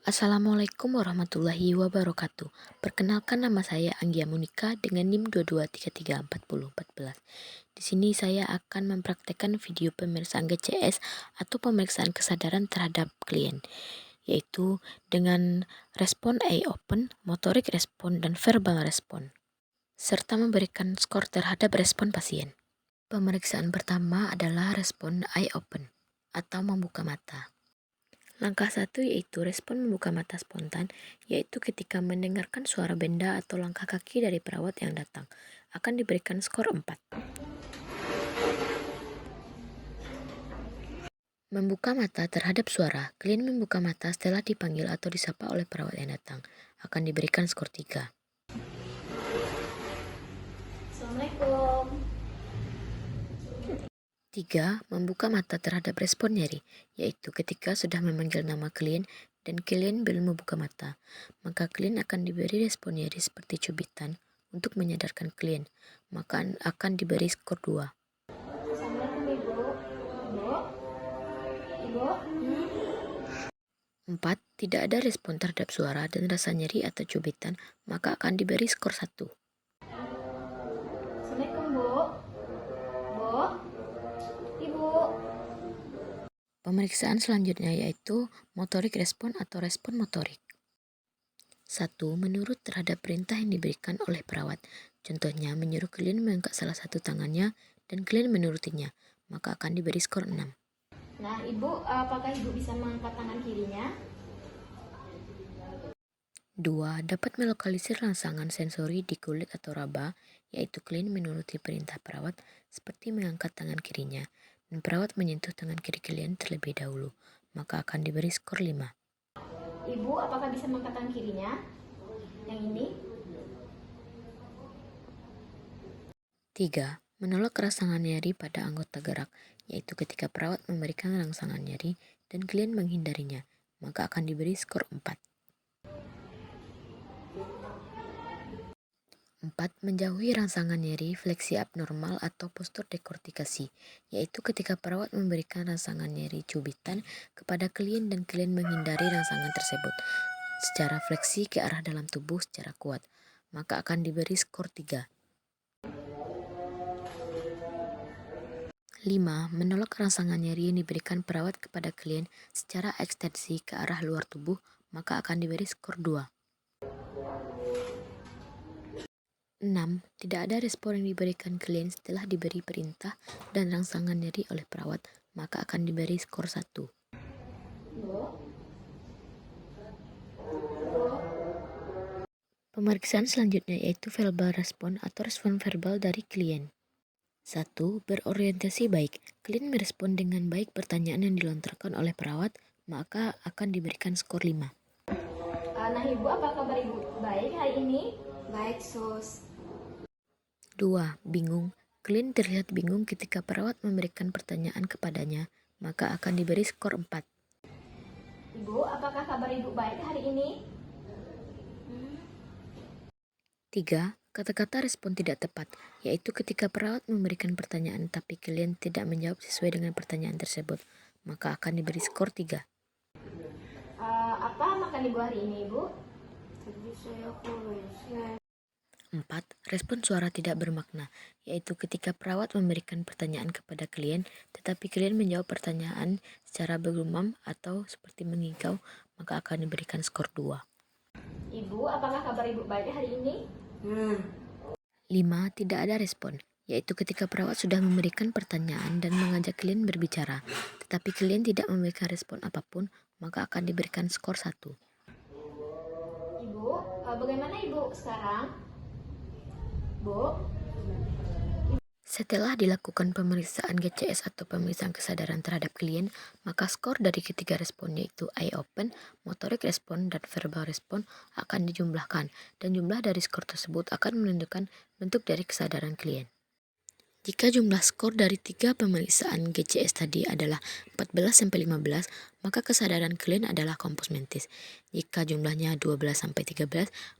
Assalamualaikum warahmatullahi wabarakatuh. Perkenalkan, nama saya Anggia Monika dengan NIM 22334014. Di sini saya akan mempraktekkan video pemeriksaan GCS atau pemeriksaan kesadaran terhadap klien, yaitu dengan respon eye open, motorik respon, dan verbal respon, serta memberikan skor terhadap respon pasien. Pemeriksaan pertama adalah respon eye open atau membuka mata. Langkah 1 yaitu respon membuka mata spontan, yaitu ketika mendengarkan suara benda atau langkah kaki dari perawat yang datang, akan diberikan skor 4. Membuka mata terhadap suara, klien membuka mata setelah dipanggil atau disapa oleh perawat yang datang, akan diberikan skor 3. Assalamualaikum. 3. Membuka mata terhadap respon nyeri, yaitu ketika sudah memanggil nama klien dan klien belum membuka mata, maka klien akan diberi respon nyeri seperti cubitan untuk menyadarkan klien, maka akan diberi skor 2. Assalamualaikum Ibu. Ibu. 4. Tidak ada respon terhadap suara dan rasa nyeri atau cubitan, maka akan diberi skor 1. Assalamualaikum Bu. Bu. Ibu. Pemeriksaan selanjutnya yaitu motorik respon atau respon motorik. 1. Menurut terhadap perintah yang diberikan oleh perawat. Contohnya menyuruh klien mengangkat salah satu tangannya dan klien menurutinya, maka akan diberi skor 6. Nah, Ibu, apakah Ibu bisa mengangkat tangan kirinya? 2. Dapat melokalisir rangsangan sensori di kulit atau raba, yaitu klien menuruti perintah perawat seperti mengangkat tangan kirinya, dan perawat menyentuh tangan kiri klien terlebih dahulu, maka akan diberi skor 5. Ibu, apakah bisa mengangkat tangan kirinya? Yang ini? 3. Menolak rangsangan nyeri pada anggota gerak, yaitu ketika perawat memberikan rangsangan nyeri dan klien menghindarinya, maka akan diberi skor 4. 4. Menjauhi rangsangan nyeri, fleksi abnormal atau postur dekortikasi, yaitu ketika perawat memberikan rangsangan nyeri cubitan kepada klien dan klien menghindari rangsangan tersebut secara fleksi ke arah dalam tubuh secara kuat, maka akan diberi skor 3. 5. Menolak rangsangan nyeri yang diberikan perawat kepada klien secara ekstensi ke arah luar tubuh, maka akan diberi skor 2. 6. Tidak ada respon yang diberikan klien setelah diberi perintah dan rangsangan nyeri oleh perawat, maka akan diberi skor 1. Pemeriksaan selanjutnya yaitu verbal respon atau respon verbal dari klien. 1. Berorientasi baik. Klien merespon dengan baik pertanyaan yang dilontarkan oleh perawat, maka akan diberikan skor 5. Nah, Ibu, apa kabar Ibu? Baik hari ini? Baik, Sus. 2. Bingung. Klien terlihat bingung ketika perawat memberikan pertanyaan kepadanya, maka akan diberi skor 4. Ibu, apakah kabar Ibu baik hari ini? 3. Kata-kata respon tidak tepat, yaitu ketika perawat memberikan pertanyaan tapi klien tidak menjawab sesuai dengan pertanyaan tersebut, maka akan diberi skor 3. Apa makan Ibu hari ini, Ibu? 4. Respon suara tidak bermakna, yaitu ketika perawat memberikan pertanyaan kepada klien, tetapi klien menjawab pertanyaan secara bergumam atau seperti mengigau, maka akan diberikan skor 2. Ibu, apakah kabar Ibu baik hari ini? 5. Tidak ada respon, yaitu ketika perawat sudah memberikan pertanyaan dan mengajak klien berbicara, tetapi klien tidak memberikan respon apapun, maka akan diberikan skor 1. Ibu, bagaimana Ibu sekarang? Bu? Setelah dilakukan pemeriksaan GCS atau pemeriksaan kesadaran terhadap klien, maka skor dari ketiga respon yaitu eye open, motorik respon, dan verbal respon akan dijumlahkan, dan jumlah dari skor tersebut akan menentukan bentuk dari kesadaran klien. Jika jumlah skor dari 3 pemeriksaan GCS tadi adalah 14-15, maka kesadaran klien adalah kompos mentis. Jika jumlahnya 12-13,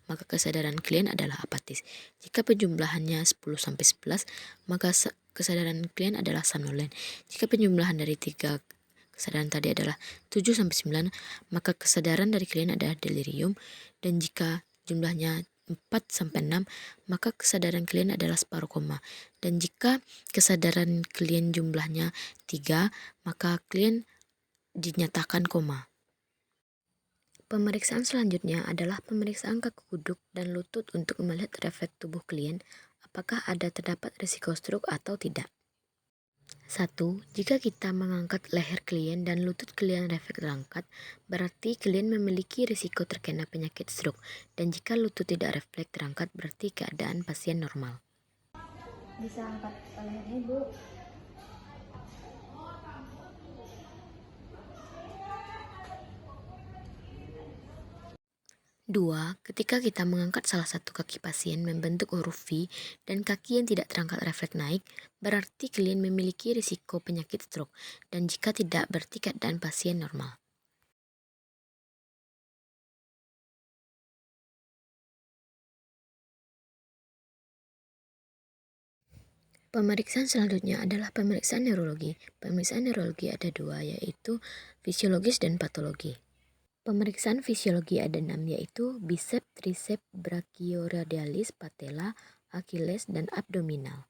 maka kesadaran klien adalah apatis. Jika penjumlahannya 10-11, maka kesadaran klien adalah somnolen. Jika penjumlahan dari 3 kesadaran tadi adalah 7-9, maka kesadaran dari klien adalah delirium. Dan jika jumlahnya 4-6, maka kesadaran klien adalah separuh koma. Dan jika kesadaran klien jumlahnya 3, maka klien dinyatakan koma. Pemeriksaan selanjutnya adalah pemeriksaan kaku kuduk dan lutut untuk melihat refleks tubuh klien, apakah ada terdapat risiko stroke atau tidak. 1. Jika kita mengangkat leher klien dan lutut klien refleks terangkat, berarti klien memiliki risiko terkena penyakit stroke. Dan jika lutut tidak refleks terangkat, berarti keadaan pasien normal. Bisa angkat lehernya, Bu. 2. Ketika kita mengangkat salah satu kaki pasien membentuk huruf V dan kaki yang tidak terangkat refleks naik, berarti klien memiliki risiko penyakit stroke. Dan jika tidak, berarti keadaan pasien normal. Pemeriksaan selanjutnya adalah pemeriksaan neurologi. Pemeriksaan neurologi ada dua, yaitu fisiologis dan patologi. Pemeriksaan fisiologi ada 6, yaitu bicep, tricep, brachioradialis, patella, Achilles, dan abdominal.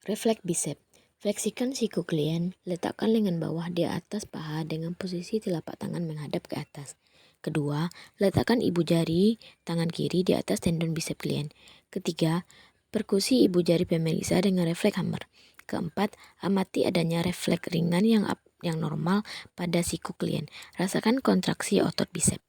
Refleks bicep. Fleksikan siku klien, letakkan lengan bawah di atas paha dengan posisi telapak tangan menghadap ke atas. Kedua, letakkan ibu jari tangan kiri di atas tendon bicep klien. Ketiga, perkusi ibu jari pemeriksa dengan refleks hammer. Keempat, amati adanya refleks ringan yang normal pada siku klien. Rasakan kontraksi otot bicep.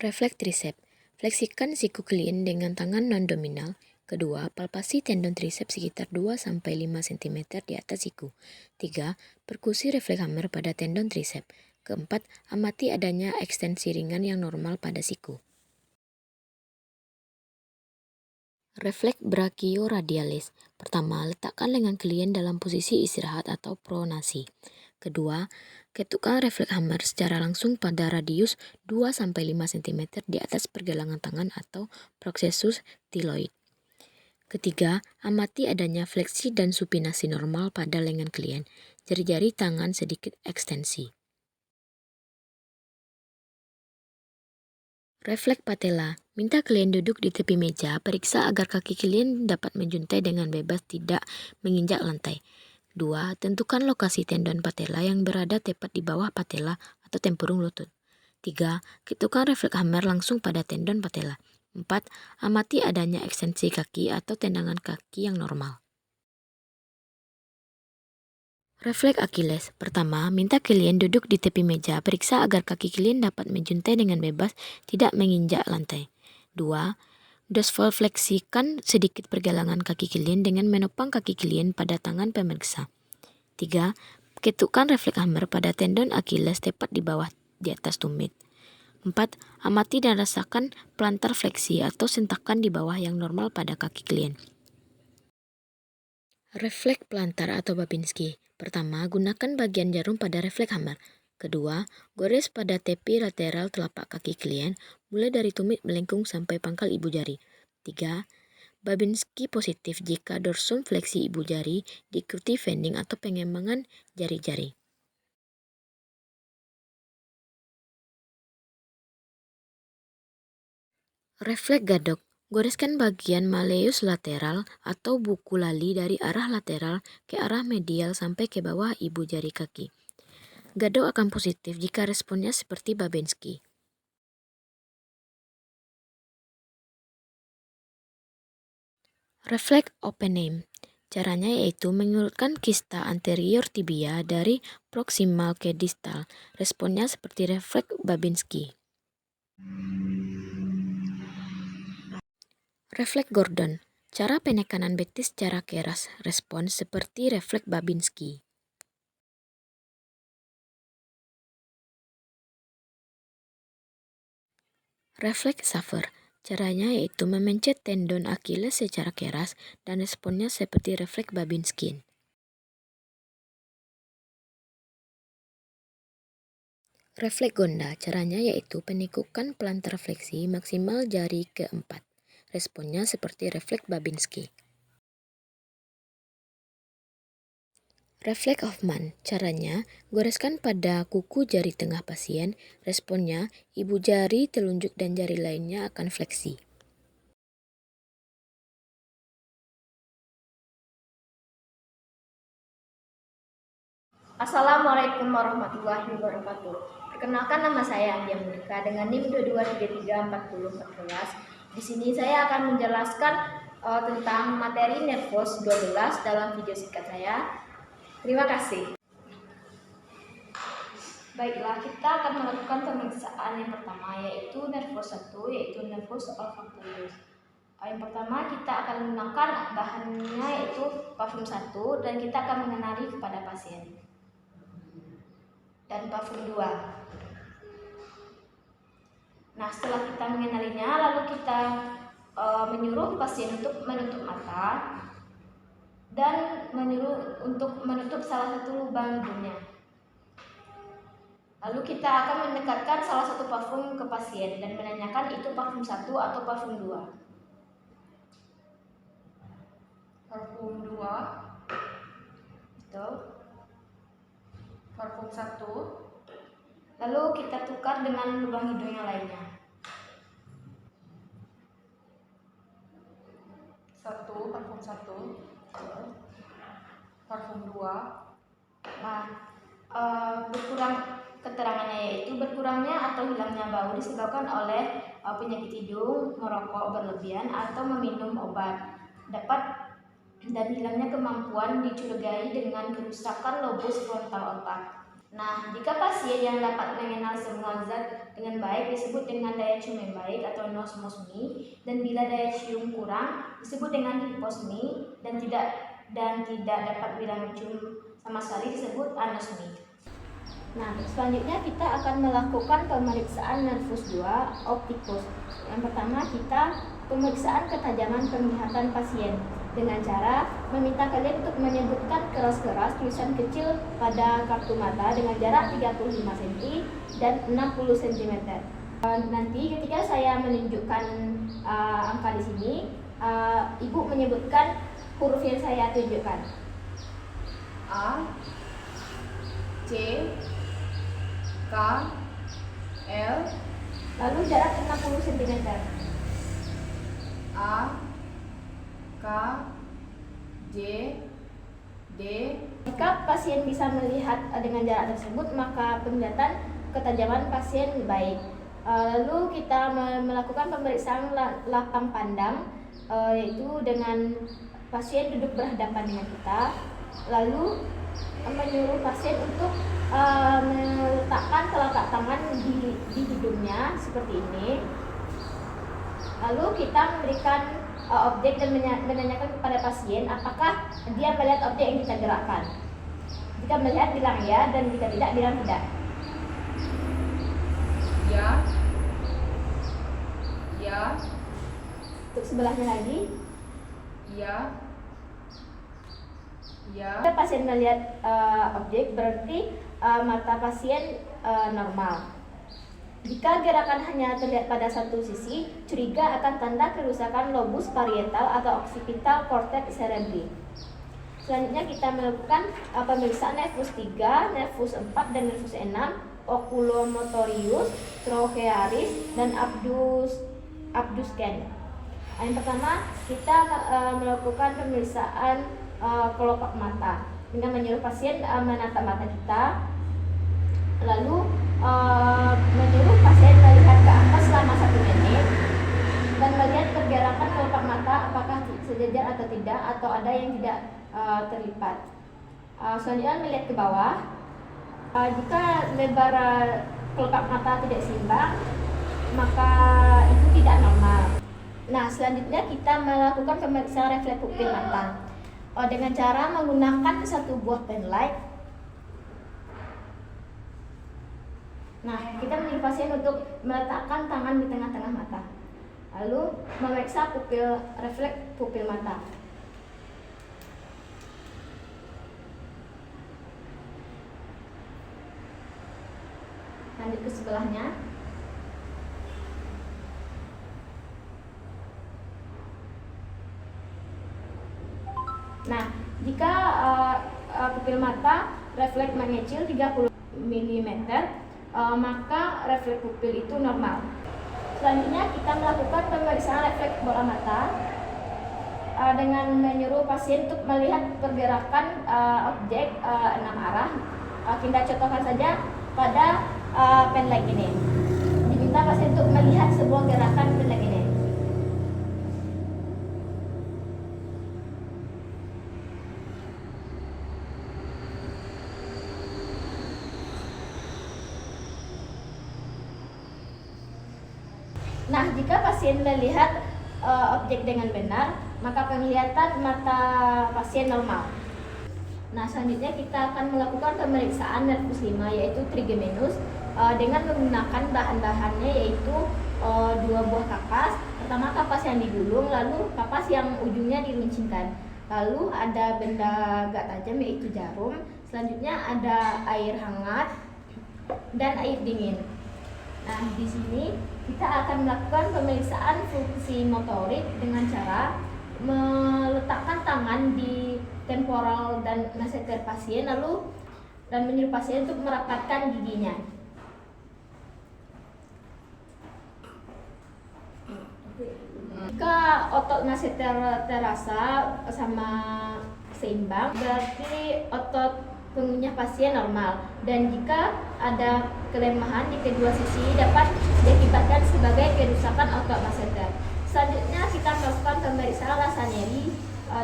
Refleks tricep. Fleksikan siku klien dengan tangan non-dominal. Kedua, palpasi tendon tricep sekitar 2-5 cm di atas siku. 3. Perkusi refleks hammer pada tendon tricep. Keempat, amati adanya ekstensi ringan yang normal pada siku. Refleks brachioradialis. Pertama, letakkan lengan klien dalam posisi istirahat atau pronasi. Kedua, ketukkan refleks hammer secara langsung pada radius 2-5 cm di atas pergelangan tangan atau plexus thyroid. Ketiga, amati adanya fleksi dan supinasi normal pada lengan klien. Jari-jari tangan sedikit ekstensi. Refleks patella. Minta klien duduk di tepi meja, periksa agar kaki klien dapat menjuntai dengan bebas tidak menginjak lantai. 2. Tentukan lokasi tendon patella yang berada tepat di bawah patella atau tempurung lutut. 3. Ketukkan refleks hammer langsung pada tendon patella. 4. Amati adanya ekstensi kaki atau tendangan kaki yang normal. Refleks Achilles. Pertama, minta klien duduk di tepi meja, periksa agar kaki klien dapat menjuntai dengan bebas, tidak menginjak lantai. 2. Dorsifleksikan sedikit pergelangan kaki klien dengan menopang kaki klien pada tangan pemeriksa. 3. Ketukkan refleks hammer pada tendon Achilles tepat di bawah di atas tumit. 4. Amati dan rasakan plantar fleksi atau sentakan di bawah yang normal pada kaki klien. Refleks plantar atau Babinski. Pertama, gunakan bagian jarum pada refleks hammer. Kedua, gores pada tepi lateral telapak kaki klien, mulai dari tumit melengkung sampai pangkal ibu jari. 3. Babinski positif jika dorsum fleksi ibu jari diikuti bending atau pengembangan jari-jari. Refleks gadok. Goreskan bagian malleus lateral atau buku lali dari arah lateral ke arah medial sampai ke bawah ibu jari kaki. Gadok akan positif jika responnya seperti Babinski. Refleks open name. Caranya yaitu mengulurkan kista anterior tibia dari proksimal ke distal. Responnya seperti refleks Babinski. Refleks Gordon. Cara penekanan betis secara keras. Respons seperti refleks Babinski. Refleks Schafer. Caranya yaitu memencet tendon Achilles secara keras dan responnya seperti refleks Babinski. Refleks Gonda. Caranya yaitu penekukan plantar fleksi maksimal jari keempat. Responnya seperti refleks Babinski. Refleks Hoffman, caranya goreskan pada kuku jari tengah pasien, responnya ibu jari, telunjuk dan jari lainnya akan fleksi. Assalamualaikum warahmatullahi wabarakatuh. Perkenalkan, nama saya Anggia Monika dengan NIM 22334014. Di sini saya akan menjelaskan tentang materi Nervos 12 dalam video singkat saya. Terima kasih. Baiklah, kita akan melakukan pemeriksaan yang pertama, yaitu Nervos 1, yaitu Nervos olfactorius. Yang pertama, kita akan menggunakan bahannya yaitu parfum 1 dan kita akan mengenali kepada pasien. Dan parfum 2. Nah, setelah kita mengenalinya, lalu kita menyuruh pasien untuk menutup mata dan menyuruh untuk menutup salah satu lubang hidungnya. Lalu kita akan mendekatkan salah satu parfum ke pasien dan menanyakan itu parfum 1 atau parfum 2. Parfum 2. Betul. Parfum 1. Lalu kita tukar dengan lubang hidung yang lainnya. 1, parfum 1. Parfum 2. Nah, berkurang keterangannya yaitu berkurangnya atau hilangnya bau disebabkan oleh penyakit hidung, merokok berlebihan atau meminum obat. Dan hilangnya kemampuan dicurigai dengan kerusakan lobus frontal otak. Nah, jika pasien yang dapat mengenal semua zat dengan baik disebut dengan daya cium yang baik atau nosmosmi, dan bila daya cium kurang disebut dengan hiposmi, dan tidak dapat bilang cium sama sekali disebut anosmi. Nah, selanjutnya kita akan melakukan pemeriksaan nervus 2 optikus. Yang pertama, kita pemeriksaan ketajaman penglihatan pasien dengan cara meminta kalian untuk menyebutkan keras-keras tulisan kecil pada kartu mata dengan jarak 35 cm dan 60 cm. Nanti ketika saya menunjukkan angka di sini, ibu menyebutkan huruf yang saya tunjukkan. A, C, K, L. Lalu jarak 60 cm. A, K, J, D. Jika pasien bisa melihat dengan jarak tersebut, maka penglihatan ketajaman pasien baik. Lalu kita melakukan pemeriksaan lapang pandang, yaitu dengan pasien duduk berhadapan dengan kita. Lalu menyuruh pasien untuk meletakkan telapak tangan di hidungnya seperti ini. Lalu kita memberikan objek dan menanyakan kepada pasien apakah dia melihat objek yang kita gerakkan. Jika melihat, bilang ya, dan jika tidak, bilang tidak. Ya. Ya. Untuk sebelahnya lagi. Ya. Ya. Jika pasien melihat objek, berarti mata pasien normal. Jika gerakan hanya terlihat pada satu sisi, curiga akan tanda kerusakan lobus parietal atau occipital cortex cerebri. Selanjutnya kita melakukan pemeriksaan nervus 3, nervus 4 dan nervus 6, oculomotorius, trochlearis dan abduscan. Yang pertama, kita melakukan pemeriksaan kelopak mata dengan menyuruh pasien menatap mata kita, lalu menyuruh pasien melihat ke atas selama 1 menit dan melihat pergerakan kelopak mata apakah sejajar atau tidak, atau ada yang tidak terlipat. Selanjutnya melihat ke bawah. Jika lebar kelopak mata tidak seimbang, maka itu tidak normal. Nah, selanjutnya kita melakukan pemeriksaan refleks pupil mata dengan cara menggunakan satu buah pen light. Nah, kita menyuruh pasien untuk meletakkan tangan di tengah-tengah mata, lalu memeriksa refleks pupil mata. Lanjut ke sebelahnya. Nah, jika pupil mata refleks mengecil 30 mm, maka refleks pupil itu normal. Selanjutnya kita melakukan pemeriksaan refleks bola mata dengan menyuruh pasien untuk melihat pergerakan objek 6 arah. Kita contohkan saja pada pen light ini. Diminta pasien untuk melihat sebuah gerakan pen light ini. Nah, jika pasien melihat objek dengan benar, maka penglihatan mata pasien normal. Nah, selanjutnya kita akan melakukan pemeriksaan nervus 5 yaitu trigeminus dengan menggunakan bahan-bahannya yaitu 2 buah kapas. Pertama kapas yang digulung, lalu kapas yang ujungnya diruncingkan. Lalu ada benda agak tajam yaitu jarum. Selanjutnya ada air hangat dan air dingin. Nah, di sini kita akan melakukan pemeriksaan fungsi motorik dengan cara meletakkan tangan di temporal dan masseter pasien dan menyuruh pasien untuk merapatkan giginya. Jika otot masseter terasa sama seimbang, berarti otot punggungnya pasien normal, dan jika ada kelemahan di kedua sisi dapat diakibatkan sebagai kerusakan otot masseter. Selanjutnya kita melakukan pemeriksaan rasa nyeri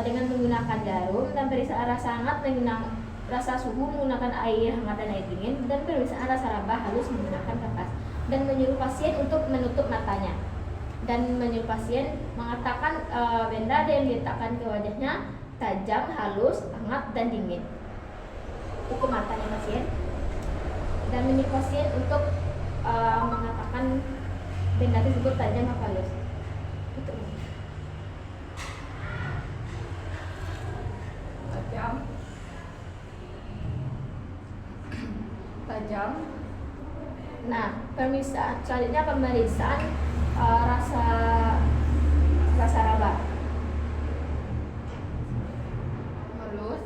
dengan menggunakan jarum, dan pemeriksaan rasa hangat menggunakan rasa suhu menggunakan air hangat dan air dingin, dan pemeriksaan rasa raba halus menggunakan kapas, dan menyuruh pasien untuk menutup matanya dan menyuruh pasien mengatakan benda yang diletakkan ke wajahnya tajam, halus, hangat, dan dingin. Tutup matanya pasien dan menyuruh pasien untuk mengatakan benda tersebut tajam atau halus. Tutup. Tajam. Nah, pemeriksaan selanjutnya pemeriksaan rasa raba. Halus.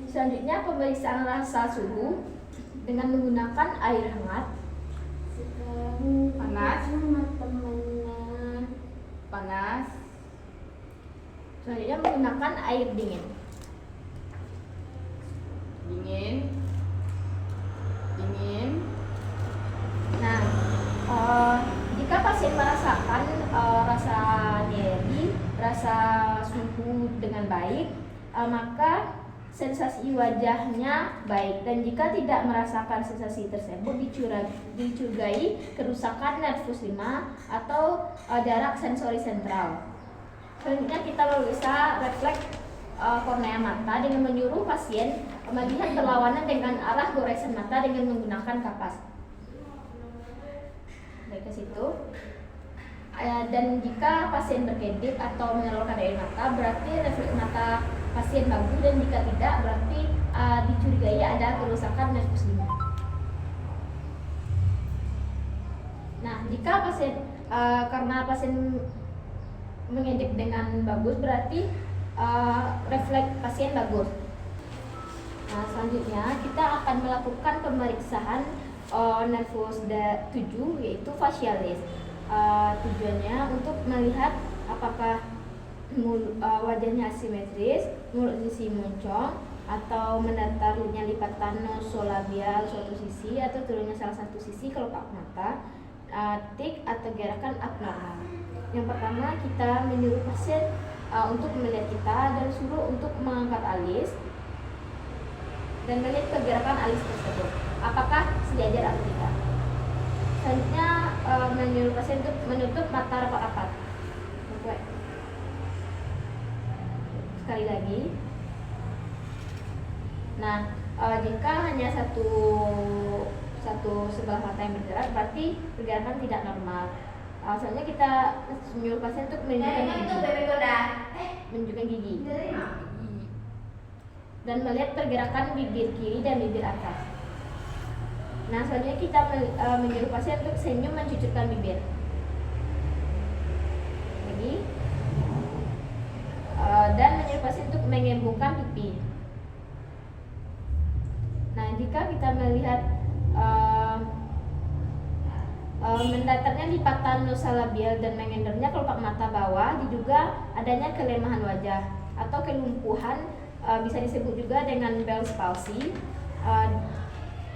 Selanjutnya pemeriksaan rasa suhu dengan menggunakan air hangat. Panas. Panas. Selanjutnya menggunakan air dingin. Dingin. Dingin. Nah, jika pasien merasakan rasa nyeri, rasa suhu dengan baik, maka sensasi wajahnya baik, dan jika tidak merasakan sensasi tersebut dicurigai kerusakan nervus 5 atau jarak sensori sentral. Selanjutnya kita memeriksa refleks kornea mata dengan menyuruh pasien melihat berlawanan dengan arah goresan mata dengan menggunakan kapas. Baik, ke situ. Dan jika pasien berkedip atau mengeluarkan air mata, berarti refleks mata pasien bagus, dan jika tidak, berarti dicurigai ada kerusakan nervus 5. Nah, jika pasien karena pasien mengedip dengan bagus, berarti refleks pasien bagus. Nah, selanjutnya kita akan melakukan pemeriksaan nervus 7 yaitu facialis. Tujuannya untuk melihat apakah wajahnya asimetris, mulut sisi moncong, atau mendatarnya lipatan nasolabial suatu sisi, atau turunnya salah satu sisi kelopak mata, tik atau gerakan abnormal. Yang pertama, kita menyuruh pasien untuk melihat kita dan suruh untuk mengangkat alis dan melihat pergerakan alis tersebut, apakah sejajar atau tidak. Selanjutnya menyuruh pasien untuk menutup mata rapat-rapat. Sekali lagi. Nah, jika hanya satu sebelah mata yang bergerak, berarti pergerakan tidak normal. Soalnya kita menyuruh pasien untuk menunjukkan gigi dan melihat pergerakan bibir kiri dan bibir atas. Nah, selanjutnya kita menyuruh pasien untuk senyum mencucurkan bibir. Lagi. menurunkan pipi. Nah, jika kita melihat mendatarnya lipatan nasolabial dan mengendernya kelopak mata bawah, diduga adanya kelemahan wajah atau kelumpuhan, bisa disebut juga dengan Bell's palsy.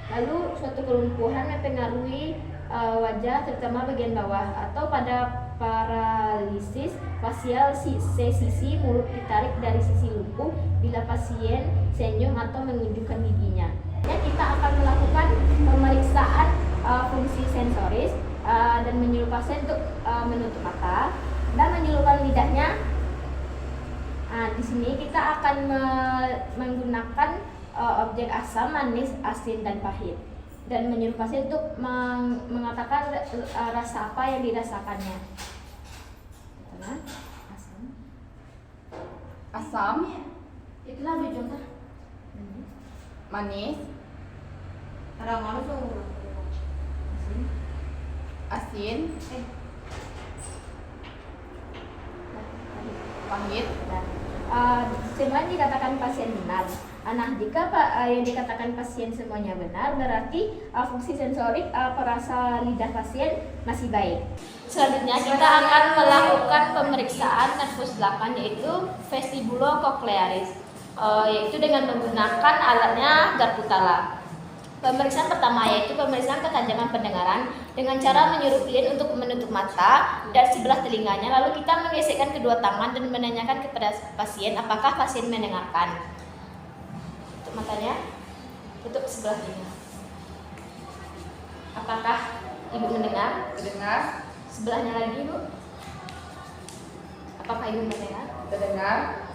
Lalu suatu kelumpuhan mempengaruhi wajah terutama bagian bawah, atau pada paralisis fasial sesi mulut ditarik dari sisi lumpuh bila pasien senyum atau menunjukkan giginya. Kita akan melakukan pemeriksaan fungsi sensoris dan menyuruh pasien untuk menutup mata dan menyelupkan lidahnya. Di sini kita akan menggunakan objek asam, manis, asin, dan pahit, dan menyuruh pasien untuk mengatakan rasa apa yang dirasakannya. Asam, Itulah contoh. manis, asin, pahit. Semua dikatakan pasien benar. Nah, jika yang dikatakan pasien semuanya benar, berarti fungsi sensorik perasa lidah pasien masih baik. Selanjutnya kita akan melakukan pemeriksaan nervus 8, yaitu vestibulocochlearis, yaitu dengan menggunakan alatnya Garputala. Pemeriksaan pertama yaitu pemeriksaan ketajaman pendengaran dengan cara menyuruh klien untuk menutup mata dan sebelah telinganya, lalu kita menggesekkan kedua tangan dan menanyakan kepada pasien apakah pasien mendengarkan. Tutup matanya, tutup sebelah telinga. Apakah ibu mendengar? Terdengar, Sebelahnya lagi, Bu. Apakah ibu mendengar? terdengar.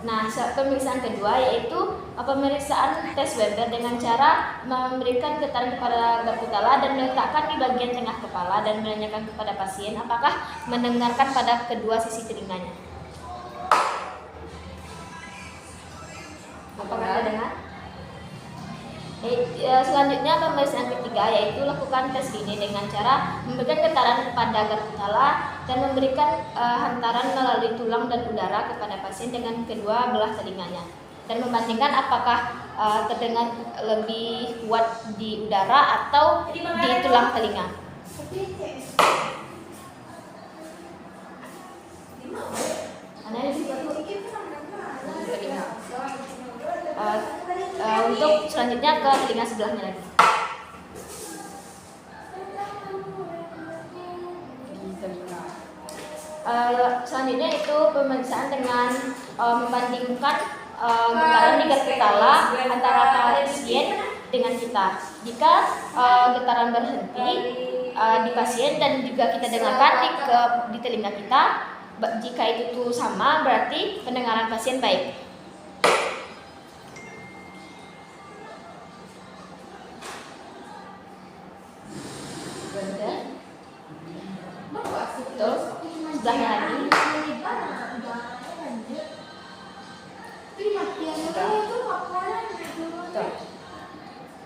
Nah, pemeriksaan kedua yaitu pemeriksaan tes Weber dengan cara memberikan getaran kepada Garputala dan meletakkan di bagian tengah kepala dan menanyakan kepada pasien apakah mendengarkan pada kedua sisi telinganya. Apakah terdengar? Selanjutnya pemeriksaan ketiga yaitu lakukan tes gini dengan cara memberikan getaran kepada Garputala dan memberikan hantaran melalui tulang dan udara kepada pasien dengan kedua belah telinganya dan membandingkan apakah terdengar lebih kuat di udara atau di tulang telinga. Untuk selanjutnya ke telinga sebelahnya lagi. Selanjutnya itu pemeriksaan dengan membandingkan getaran di Garputala antara pasien dengan kita. Jika getaran berhenti di pasien dan juga kita dengarkan di telinga kita, jika itu sama berarti pendengaran pasien baik. Terus sebelahnya lagi.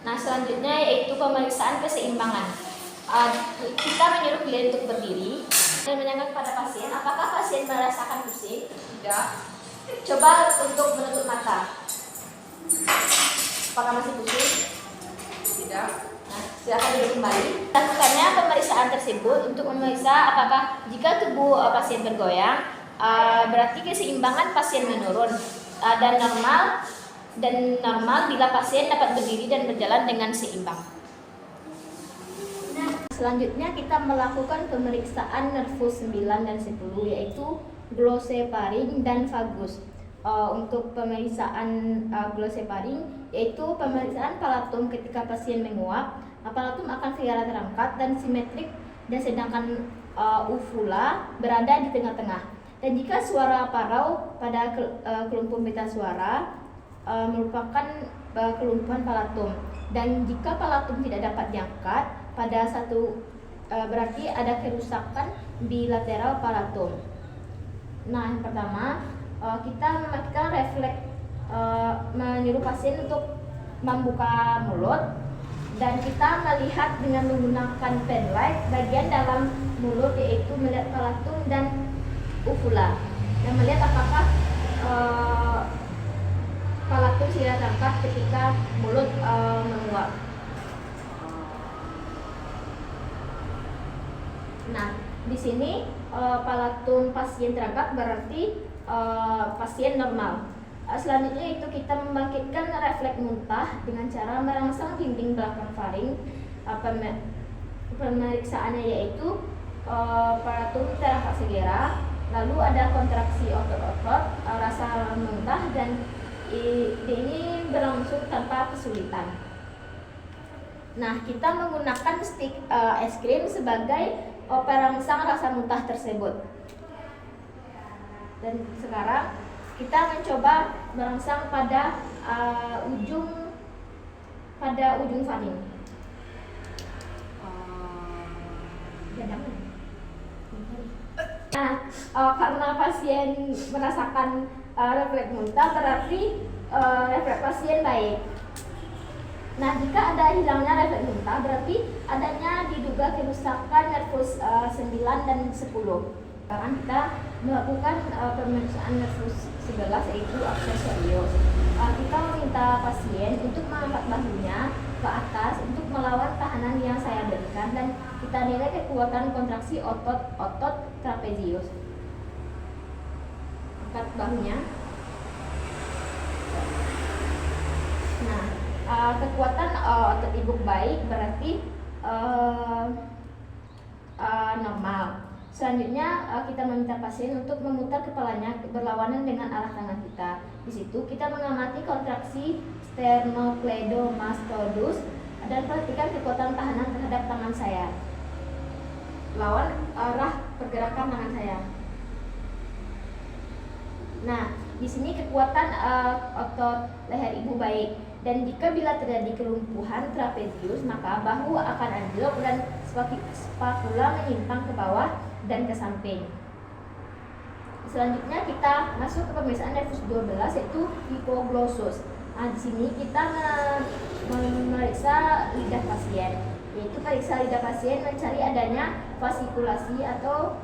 Nah, selanjutnya yaitu pemeriksaan keseimbangan. Kita menyuruh klien untuk berdiri dan menanyakan kepada pasien apakah pasien merasakan pusing. Tidak. Coba untuk menutup mata. Apakah masih pusing? Tidak. Nah, silakan duduk kembali. Lakukannya pemeriksaan tersebut untuk memeriksa apakah jika tubuh pasien bergoyang, berarti keseimbangan pasien menurun dan normal bila pasien dapat berdiri dan berjalan dengan seimbang. Selanjutnya kita melakukan pemeriksaan nervus 9 dan 10 yaitu glossofaring dan vagus. Untuk pemeriksaan glossofaring yaitu pemeriksaan palatum ketika pasien menguap. Palatum akan segera terangkat dan simetrik, dan sedangkan uvula berada di tengah-tengah. Dan jika suara parau pada kelumpuhan pita suara merupakan kelumpuhan palatum. Dan jika palatum tidak dapat diangkat pada berarti ada kerusakan di lateral palatum. Nah, yang pertama kita mematikan refleks menyuruh pasien untuk membuka mulut, dan kita melihat dengan menggunakan pen light bagian dalam mulut yaitu melihat palatum dan uvula dan melihat apakah tidak terangkat ketika mulut menguap. Nah, di sini palatum pasien terangkat berarti pasien normal. Selanjutnya itu kita membangkitkan refleks muntah dengan cara merangsang dinding belakang faring. Pemeriksaannya yaitu palatum terangkat segera, lalu ada kontraksi otot-otot, rasa muntah, dan ini berlangsung tanpa kesulitan. Nah, kita menggunakan stik es krim sebagai perangsang rasa muntah tersebut. Dan sekarang kita mencoba merangsang pada ujung faring. Nah, karena pasien merasakan refleks muntah berarti refleks pasien baik. Nah, jika ada hilangnya refleks muntah berarti adanya diduga kerusakan nervus 9 dan 10. Sekarang kita melakukan pemeriksaan nervus 11 yaitu aksesorius. Kita meminta pasien untuk mengangkat bahunya ke atas untuk melawan tahanan yang saya berikan, dan kita nilai kekuatan kontraksi otot trapezius. Angkat bahunya. Nah, kekuatan otot ibu baik berarti normal. Selanjutnya kita meminta pasien untuk memutar kepalanya berlawanan dengan arah tangan kita. Di situ kita mengamati kontraksi sternocleidomastoidus dan perhatikan kekuatan tahanan terhadap tangan saya. Lawan arah pergerakan tangan saya. Nah, di sini kekuatan otot leher ibu baik. Dan jika bila terjadi kelumpuhan trapezius, maka bahu akan anjlok dan spatula menyimpang ke bawah dan ke samping. Selanjutnya kita masuk ke pemeriksaan nervus 12 yaitu hipoglossus. Nah, di sini kita memeriksa lidah pasien, yaitu periksa lidah pasien mencari adanya fasikulasi atau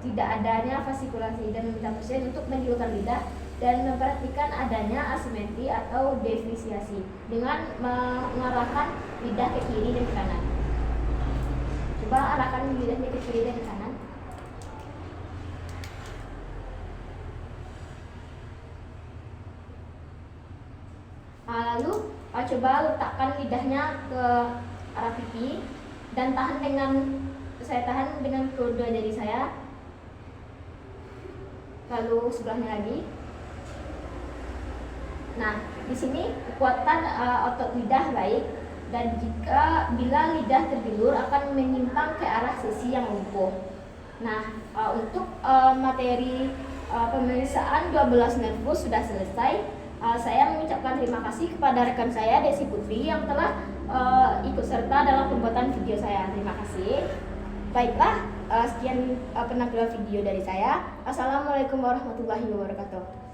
tidak adanya fasikulasi, dan meminta pasien untuk menjulurkan lidah dan memperhatikan adanya asimetri atau defisiasi dengan mengarahkan lidah ke kiri dan ke kanan. Coba arahkan lidahnya ke kiri dan ke kanan. Lalu coba letakkan lidahnya ke arah pipi dan saya tahan dengan kedua jari saya. Lalu sebelahnya lagi. Nah, di sini kekuatan otot lidah baik, dan bila lidah tergelur akan menyimpang ke arah sisi yang lumpuh. Nah, untuk materi pemeriksaan 12 nervus sudah selesai. Saya mengucapkan terima kasih kepada rekan saya Desi Putri yang telah ikut serta dalam pembuatan video saya. Terima kasih. Baiklah, sekian penampilan video dari saya. Assalamualaikum warahmatullahi wabarakatuh.